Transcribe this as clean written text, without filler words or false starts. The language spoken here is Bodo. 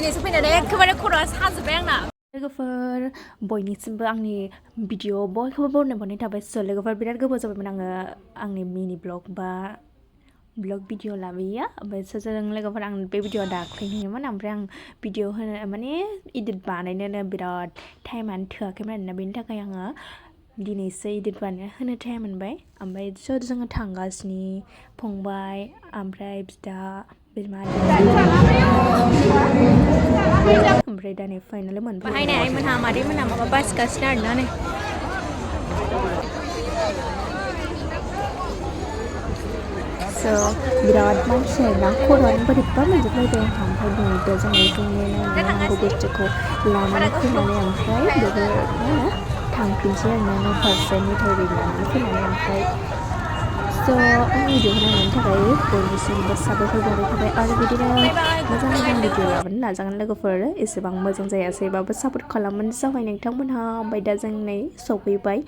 दिनैसो फैनानै एखेबारे खर'आ साजोब्बाय आंना लोगोफोर बयनिसिमबो आंनि भिडिअ बयखौबो बरायनाय थाबाय लोगोफोर बिराद गोबाव जाबायमोन आङो आंनि मिनि ब्लग बा ब्लग भिडिअ लाबोयो ओमफ्राय जों लोगोफोर आं बे भिडिअ दाख्लैनिमोन ओमफ्राय आं भिडिअ होनो माने इडिट बानायनोनो बिराद टाइमानो थोआखैमोन आरोना बेनि थाखाय आङो दिनैसो इडिट बानायनो होनो टाइम मोनबाय ओमफ्राय जोङो थांगासिनो फंबाय ओमफ्राय बिदा बिमादै ओमफ्राय दा नै फाइनालि मोनबाय बाहायनाय आइमोनहा मादैमोनहा माबा बासिगासिनो आरोना नै बिराद मानसि आरोना खर'आनो बोरैबा मोनजोबलायबाय आंहा ओमफ्राय नैबे जोंनि नांगौ बुस्थुखौ लानानै फैनानै ओमफ्राय बेबो मा होनो थांफिनसै आरोना 9% मेथाइ लानानै फैनानै ओमफ्राय आं भिडिअ नायनायनि थाखाय बयनिसिमबो साबायखर बावनाय थाबाय आरो बिदिनो मोजां भिडिअ लाबोनो नाजागोन लोगोफोर एसेबां मोजां जायासैबाबो सापर्ट खालामबानो जाबाय नोंथांमोनहा ओमफ्राय दा जों नै सफैबाय